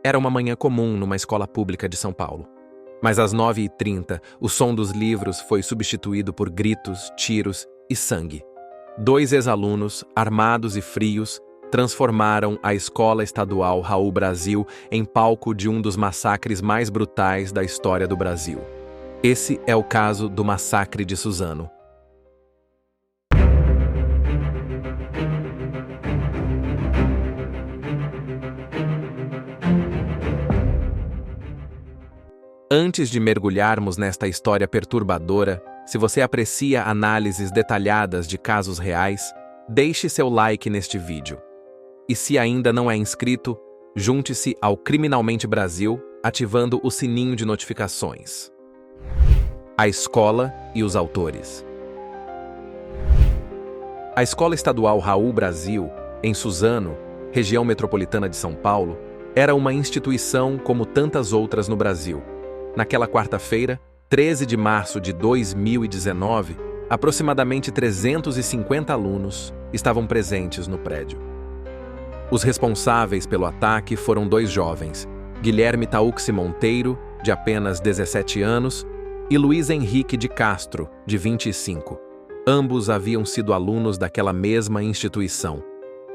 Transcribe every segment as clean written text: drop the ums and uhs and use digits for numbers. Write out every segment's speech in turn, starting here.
Era uma manhã comum numa escola pública de São Paulo. Mas às 9h30, o som dos livros foi substituído por gritos, tiros e sangue. 2 ex-alunos, armados e frios, transformaram a Escola Estadual Raul Brasil em palco de um dos massacres mais brutais da história do Brasil. Esse é o caso do Massacre de Suzano. Antes de mergulharmos nesta história perturbadora, se você aprecia análises detalhadas de casos reais, deixe seu like neste vídeo. E se ainda não é inscrito, junte-se ao Criminalmente Brasil, ativando o sininho de notificações. A escola e os autores. A Escola Estadual Raul Brasil, em Suzano, região metropolitana de São Paulo, era uma instituição como tantas outras no Brasil. Naquela quarta-feira, 13 de março de 2019, aproximadamente 350 alunos estavam presentes no prédio. Os responsáveis pelo ataque foram 2 jovens, Guilherme Tauxi Monteiro, de apenas 17 anos, e Luiz Henrique de Castro, de 25. Ambos haviam sido alunos daquela mesma instituição.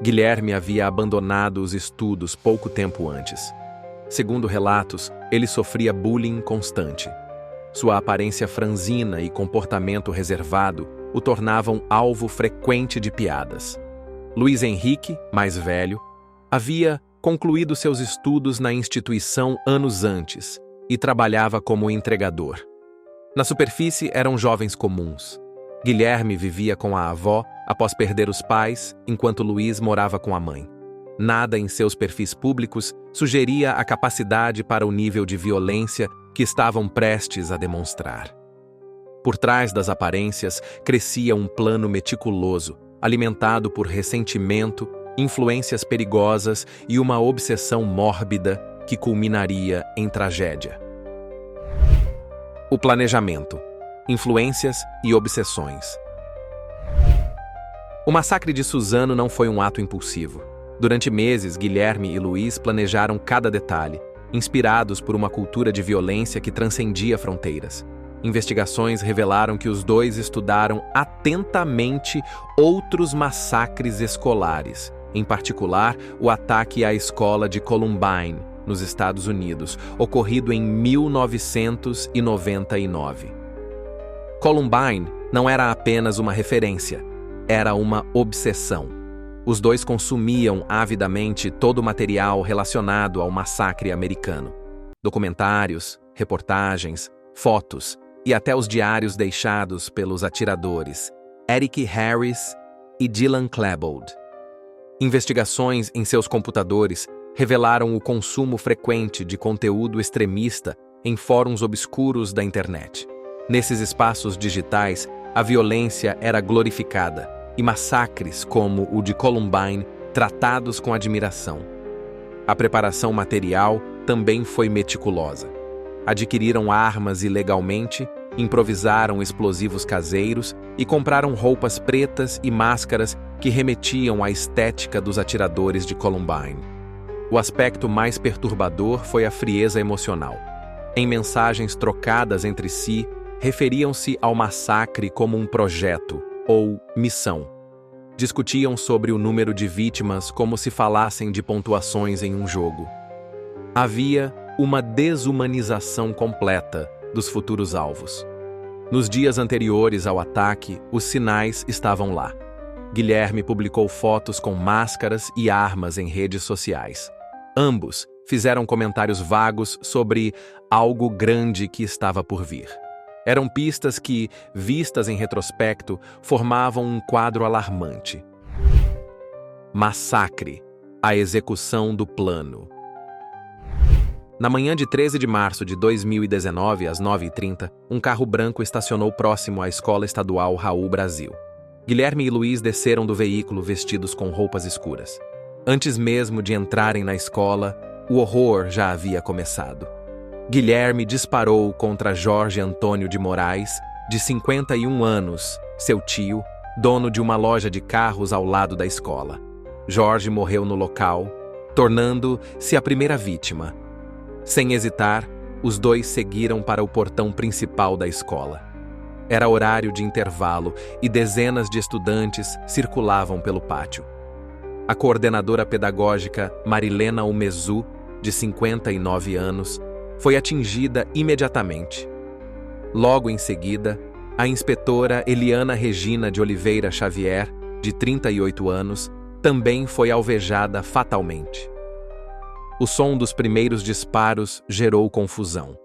Guilherme havia abandonado os estudos pouco tempo antes. Segundo relatos, ele sofria bullying constante. Sua aparência franzina e comportamento reservado o tornavam alvo frequente de piadas. Luiz Henrique, mais velho, havia concluído seus estudos na instituição anos antes e trabalhava como entregador. Na superfície eram jovens comuns. Guilherme vivia com a avó após perder os pais, enquanto Luiz morava com a mãe. Nada em seus perfis públicos sugeria a capacidade para o nível de violência que estavam prestes a demonstrar. Por trás das aparências crescia um plano meticuloso, alimentado por ressentimento, influências perigosas e uma obsessão mórbida que culminaria em tragédia. O planejamento, influências e obsessões. O massacre de Suzano não foi um ato impulsivo. Durante meses, Guilherme e Luiz planejaram cada detalhe, inspirados por uma cultura de violência que transcendia fronteiras. Investigações revelaram que os 2 estudaram atentamente outros massacres escolares, em particular o ataque à escola de Columbine, nos Estados Unidos, ocorrido em 1999. Columbine não era apenas uma referência, era uma obsessão. Os 2 consumiam avidamente todo o material relacionado ao massacre americano. Documentários, reportagens, fotos e até os diários deixados pelos atiradores Eric Harris e Dylan Klebold. Investigações em seus computadores revelaram o consumo frequente de conteúdo extremista em fóruns obscuros da internet. Nesses espaços digitais, a violência era glorificada e massacres como o de Columbine tratados com admiração. A preparação material também foi meticulosa. Adquiriram armas ilegalmente, improvisaram explosivos caseiros e compraram roupas pretas e máscaras que remetiam à estética dos atiradores de Columbine. O aspecto mais perturbador foi a frieza emocional. Em mensagens trocadas entre si, referiam-se ao massacre como um projeto ou missão. Discutiam sobre o número de vítimas como se falassem de pontuações em um jogo. Havia uma desumanização completa dos futuros alvos. Nos dias anteriores ao ataque, os sinais estavam lá. Guilherme publicou fotos com máscaras e armas em redes sociais. Ambos fizeram comentários vagos sobre algo grande que estava por vir. Eram pistas que, vistas em retrospecto, formavam um quadro alarmante. Massacre. A execução do plano. Na manhã de 13 de março de 2019, às 9h30, um carro branco estacionou próximo à Escola Estadual Raul Brasil. Guilherme e Luiz desceram do veículo vestidos com roupas escuras. Antes mesmo de entrarem na escola, o horror já havia começado. Guilherme disparou contra Jorge Antônio de Moraes, de 51 anos, seu tio, dono de uma loja de carros ao lado da escola. Jorge morreu no local, tornando-se a primeira vítima, Sem hesitar, os dois seguiram para o portão principal da escola. Era horário de intervalo e dezenas de estudantes circulavam pelo pátio. A coordenadora pedagógica Marilena Umezu, de 59 anos, foi atingida imediatamente. Logo em seguida, a inspetora Eliana Regina de Oliveira Xavier, de 38 anos, também foi alvejada fatalmente. O som dos primeiros disparos gerou confusão.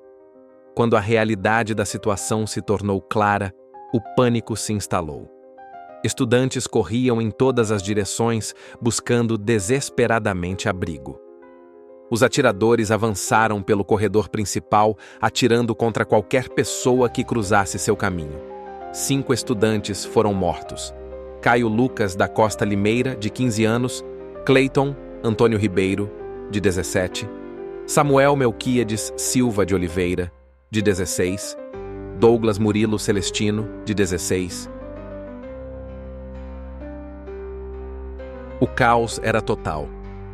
Quando a realidade da situação se tornou clara, o pânico se instalou. Estudantes corriam em todas as direções, buscando desesperadamente abrigo. Os atiradores avançaram pelo corredor principal, atirando contra qualquer pessoa que cruzasse seu caminho. 5 estudantes foram mortos. Caio Lucas da Costa Limeira, de 15 anos, Cleiton Antônio Ribeiro, de 17, Samuel Melquíades Silva de Oliveira, de 16, Douglas Murilo Celestino, de 16. O caos era total.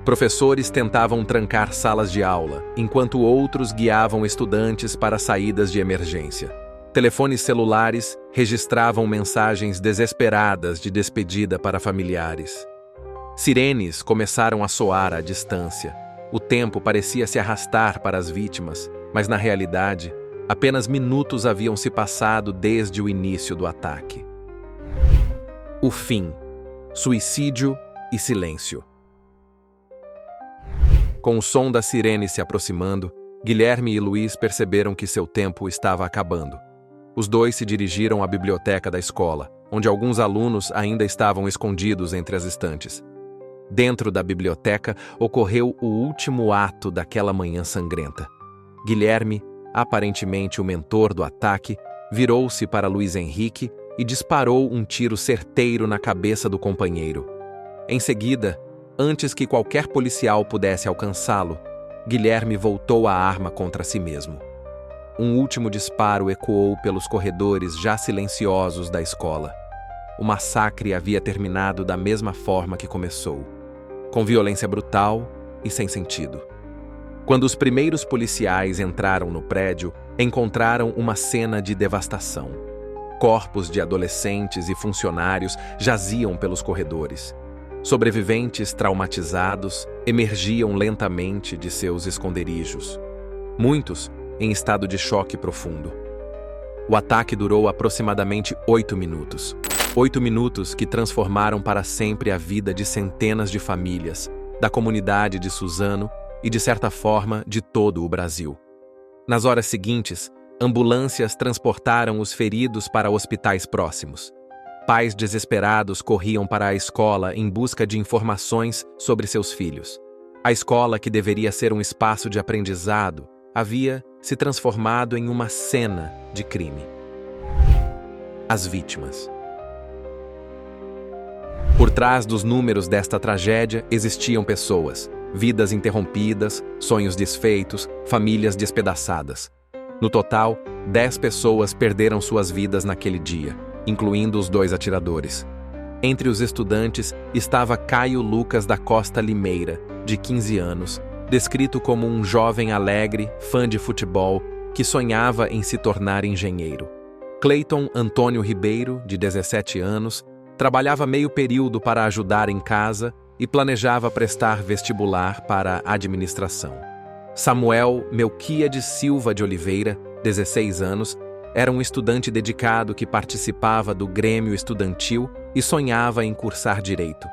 Professores tentavam trancar salas de aula, enquanto outros guiavam estudantes para saídas de emergência. Telefones celulares registravam mensagens desesperadas de despedida para familiares. Sirenes começaram a soar à distância. O tempo parecia se arrastar para as vítimas, mas na realidade, apenas minutos haviam se passado desde o início do ataque. O fim. Suicídio e silêncio. Com o som da sirene se aproximando, Guilherme e Luiz perceberam que seu tempo estava acabando. Os dois se dirigiram à biblioteca da escola, onde alguns alunos ainda estavam escondidos entre as estantes. Dentro da biblioteca ocorreu o último ato daquela manhã sangrenta. Guilherme, aparentemente o mentor do ataque, virou-se para Luiz Henrique e disparou um tiro certeiro na cabeça do companheiro. Em seguida, antes que qualquer policial pudesse alcançá-lo, Guilherme voltou a arma contra si mesmo. Um último disparo ecoou pelos corredores já silenciosos da escola. O massacre havia terminado da mesma forma que começou, com violência brutal e sem sentido. Quando os primeiros policiais entraram no prédio, encontraram uma cena de devastação. Corpos de adolescentes e funcionários jaziam pelos corredores. Sobreviventes traumatizados emergiam lentamente de seus esconderijos. Muitos em estado de choque profundo. O ataque durou aproximadamente 8 minutos. 8 minutos que transformaram para sempre a vida de centenas de famílias, da comunidade de Suzano e, de certa forma, de todo o Brasil. Nas horas seguintes, ambulâncias transportaram os feridos para hospitais próximos. Pais desesperados corriam para a escola em busca de informações sobre seus filhos. A escola, que deveria ser um espaço de aprendizado, havia se transformado em uma cena de crime. As vítimas. Por trás dos números desta tragédia existiam pessoas, vidas interrompidas, sonhos desfeitos, famílias despedaçadas. No total, 10 pessoas perderam suas vidas naquele dia, incluindo os 2 atiradores. Entre os estudantes estava Caio Lucas da Costa Limeira, de 15 anos, descrito como um jovem alegre, fã de futebol, que sonhava em se tornar engenheiro. Cleiton Antônio Ribeiro, de 17 anos, trabalhava meio período para ajudar em casa e planejava prestar vestibular para a administração. Samuel Melquíades Silva de Oliveira, 16 anos, era um estudante dedicado que participava do Grêmio Estudantil e sonhava em cursar direito.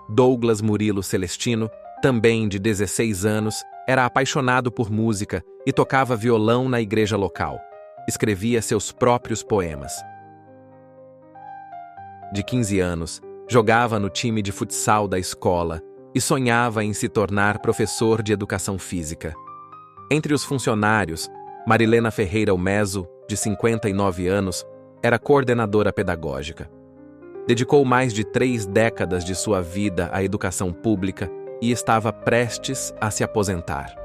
Douglas Murilo Celestino, também de 16 anos, era apaixonado por música e tocava violão na igreja local. Escrevia seus próprios poemas. De 15 anos, jogava no time de futsal da escola e sonhava em se tornar professor de educação física. Entre os funcionários, Marilena Ferreira Umezu, de 59 anos, era coordenadora pedagógica. Dedicou mais de 3 décadas de sua vida à educação pública e estava prestes a se aposentar.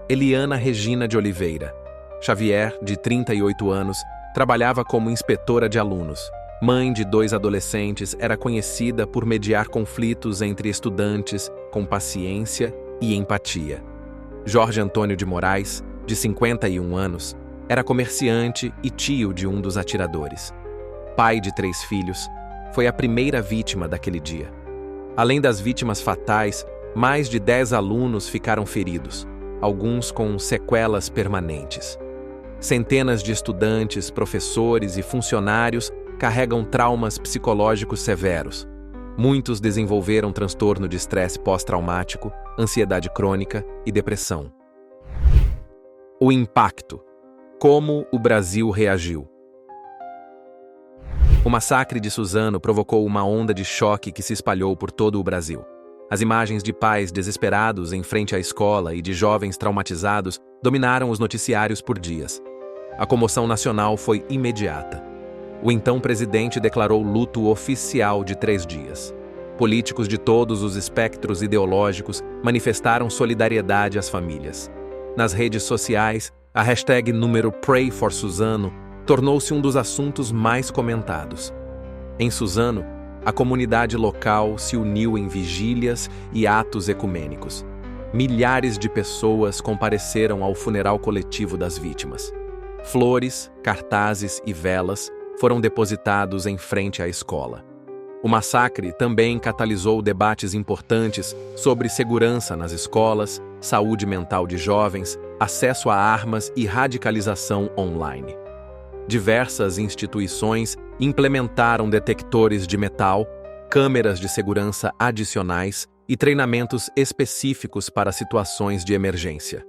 Eliana Regina de Oliveira Xavier, de 38 anos, trabalhava como inspetora de alunos. Mãe de 2 adolescentes, era conhecida por mediar conflitos entre estudantes com paciência e empatia. Jorge Antônio de Moraes, de 51 anos, era comerciante e tio de um dos atiradores. Pai de 3 filhos, foi a primeira vítima daquele dia. Além das vítimas fatais, mais de 10 alunos ficaram feridos, alguns com sequelas permanentes. Centenas de estudantes, professores e funcionários carregam traumas psicológicos severos. Muitos desenvolveram transtorno de estresse pós-traumático, ansiedade crônica e depressão. O impacto. Como o Brasil reagiu? O massacre de Suzano provocou uma onda de choque que se espalhou por todo o Brasil. As imagens de pais desesperados em frente à escola e de jovens traumatizados dominaram os noticiários por dias. A comoção nacional foi imediata. O então presidente declarou luto oficial de 3 dias. Políticos de todos os espectros ideológicos manifestaram solidariedade às famílias. Nas redes sociais, a hashtag #PrayForSuzano tornou-se um dos assuntos mais comentados. Em Suzano, a comunidade local se uniu em vigílias e atos ecumênicos. Milhares de pessoas compareceram ao funeral coletivo das vítimas. Flores, cartazes e velas foram depositados em frente à escola. O massacre também catalisou debates importantes sobre segurança nas escolas, saúde mental de jovens, acesso a armas e radicalização online. Diversas instituições implementaram detectores de metal, câmeras de segurança adicionais e treinamentos específicos para situações de emergência.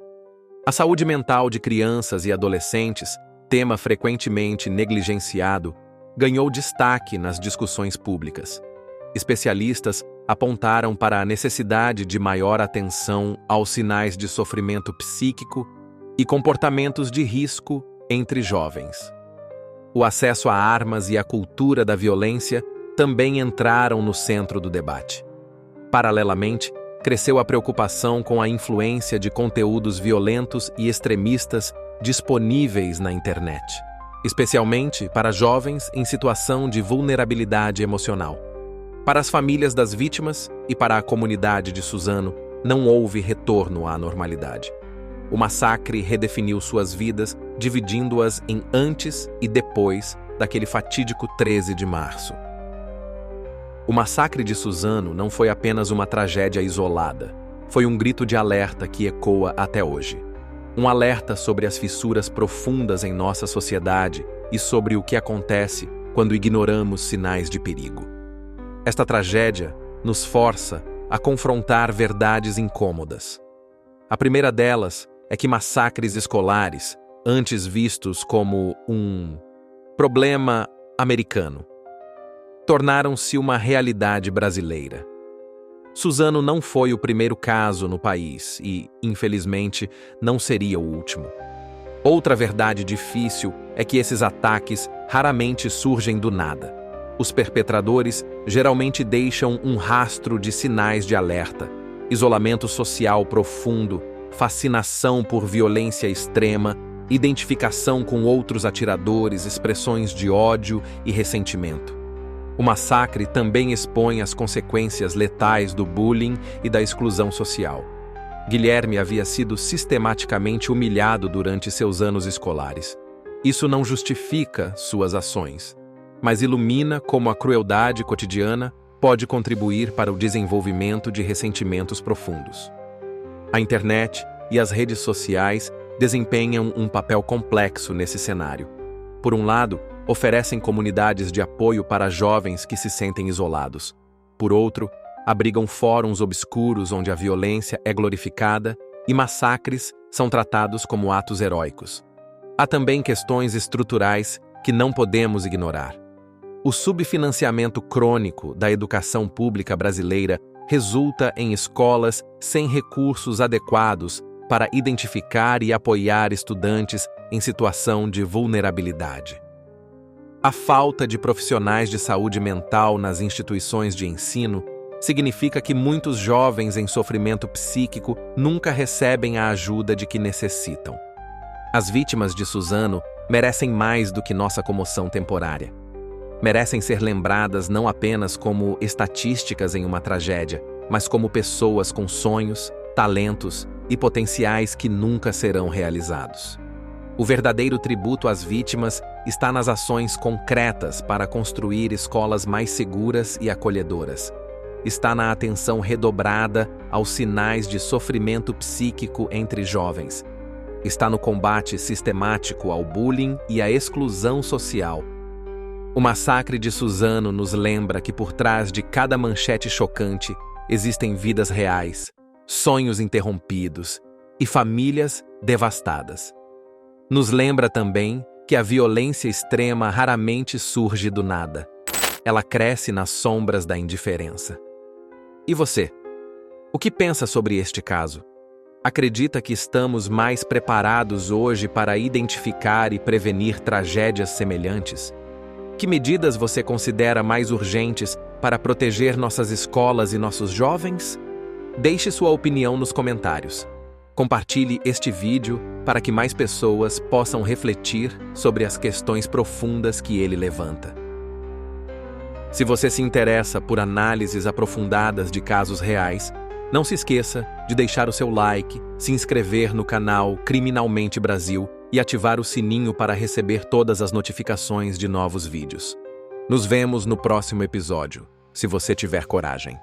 A saúde mental de crianças e adolescentes, tema frequentemente negligenciado, ganhou destaque nas discussões públicas. Especialistas apontaram para a necessidade de maior atenção aos sinais de sofrimento psíquico e comportamentos de risco entre jovens. O acesso a armas e a cultura da violência também entraram no centro do debate. Paralelamente, cresceu a preocupação com a influência de conteúdos violentos e extremistas disponíveis na internet, especialmente para jovens em situação de vulnerabilidade emocional. Para as famílias das vítimas e para a comunidade de Suzano, não houve retorno à normalidade. O massacre redefiniu suas vidas, dividindo-as em antes e depois daquele fatídico 13 de março. O massacre de Suzano não foi apenas uma tragédia isolada. Foi um grito de alerta que ecoa até hoje. Um alerta sobre as fissuras profundas em nossa sociedade e sobre o que acontece quando ignoramos sinais de perigo. Esta tragédia nos força a confrontar verdades incômodas. A primeira delas é que massacres escolares, antes vistos como um problema americano, tornaram-se uma realidade brasileira. Suzano não foi o primeiro caso no país e, infelizmente, não seria o último. Outra verdade difícil é que esses ataques raramente surgem do nada. Os perpetradores geralmente deixam um rastro de sinais de alerta, isolamento social profundo, fascinação por violência extrema, identificação com outros atiradores, expressões de ódio e ressentimento. O massacre também expõe as consequências letais do bullying e da exclusão social. Guilherme havia sido sistematicamente humilhado durante seus anos escolares. Isso não justifica suas ações, mas ilumina como a crueldade cotidiana pode contribuir para o desenvolvimento de ressentimentos profundos. A internet e as redes sociais desempenham um papel complexo nesse cenário. Por um lado, oferecem comunidades de apoio para jovens que se sentem isolados. Por outro, abrigam fóruns obscuros onde a violência é glorificada e massacres são tratados como atos heróicos. Há também questões estruturais que não podemos ignorar. O subfinanciamento crônico da educação pública brasileira resulta em escolas sem recursos adequados para identificar e apoiar estudantes em situação de vulnerabilidade. A falta de profissionais de saúde mental nas instituições de ensino significa que muitos jovens em sofrimento psíquico nunca recebem a ajuda de que necessitam. As vítimas de Suzano merecem mais do que nossa comoção temporária. Merecem ser lembradas não apenas como estatísticas em uma tragédia, mas como pessoas com sonhos, talentos e potenciais que nunca serão realizados. O verdadeiro tributo às vítimas está nas ações concretas para construir escolas mais seguras e acolhedoras. Está na atenção redobrada aos sinais de sofrimento psíquico entre jovens. Está no combate sistemático ao bullying e à exclusão social. O massacre de Suzano nos lembra que por trás de cada manchete chocante existem vidas reais, sonhos interrompidos e famílias devastadas. Nos lembra também que a violência extrema raramente surge do nada. Ela cresce nas sombras da indiferença. E você? O que pensa sobre este caso? Acredita que estamos mais preparados hoje para identificar e prevenir tragédias semelhantes? Que medidas você considera mais urgentes para proteger nossas escolas e nossos jovens? Deixe sua opinião nos comentários. Compartilhe este vídeo para que mais pessoas possam refletir sobre as questões profundas que ele levanta. Se você se interessa por análises aprofundadas de casos reais, não se esqueça de deixar o seu like, se inscrever no canal Criminalmente Brasil e ativar o sininho para receber todas as notificações de novos vídeos. Nos vemos no próximo episódio, se você tiver coragem.